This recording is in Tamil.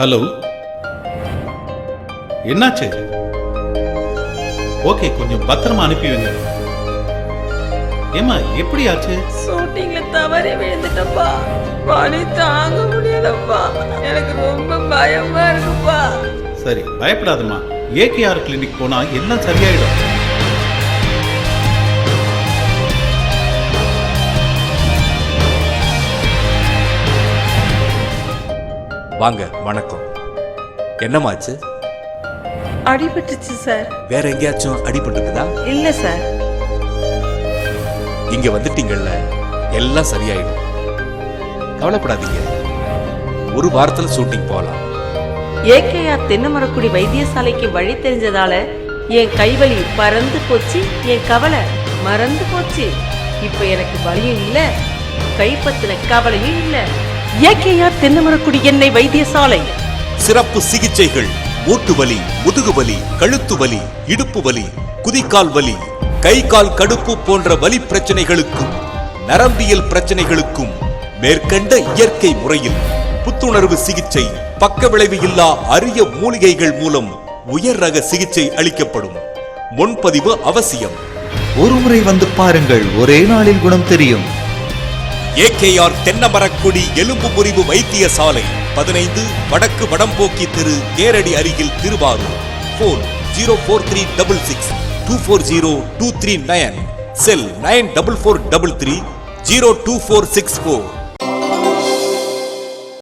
ஹலோ, என்னாச்சு? ஓகே, கொஞ்சம் பத்திரமா அனுப்பி வைங்க. ஏமா, எப்படி ஆச்சு? ஷூட்டிங்ல தவறி விழுந்துட்டப்பா. வலி தாங்க முடியலப்பா. எனக்கு ரொம்ப பயமா இருக்குப்பா. சரி, பயப்படாதம்மா. ஏகேஆர் கிளினிக் போனா எல்லாம் சரியாயிடும். வாங்க. வணக்கம். என்னமாச்சு? அடிபட்டுச்சு சார். வேற எங்கேயாச்சும் அடிபட்டுருக்குதா? இல்ல சார். இங்க வந்துட்டீங்கல்ல, எல்லாம் சரியாயிடும். கவலைப்படாதீங்க. ஒரு வாரத்துல ஷூட்டிங் போகலாம். ஏகேஆர் தென்னமரக்குடி வைத்தியசாலைக்கு வழி தெரிஞ்சதால என் கைவலி பறந்து போச்சு, என் கவலை மறந்து போச்சு. இப்ப எனக்கு வலியும் இல்ல, கைப்பத்தின கவலையும் இல்ல. ஏகேஆர் தென்னமரக்குடி எண்ணெய் வைத்தியசாலை. சிறப்பு சிகிச்சைகள்: மூட்டு வலி, முதுகு வலி, கழுத்து வலி, இடுப்பு வலி, குதிகால் வலி, கை கால் கடுப்பு போன்ற வலி பிரச்சனைகளுக்கும் நரம்பியல் பிரச்சனைகளுக்கும் மேற்கண்ட இயற்கை முறையில் புத்துணர்வு சிகிச்சை, பக்க விளைவு இல்லா அரிய மூலிகைகள் மூலம் உயர் ரக சிகிச்சை அளிக்கப்படும். முன்பதிவு அவசியம். ஒருமுறை வந்து பாருங்கள், ஒரே நாளில் குணம் தெரியும். ஏகேஆர் தென்னமரக்குடி எலும்பு முறிவு வைத்தியசாலை, 15 வடக்கு வடம்போக்கி தெரு, தேரடி அருகில், திருவாரூர். போன் 04366 240 239. செல் 9443 02464.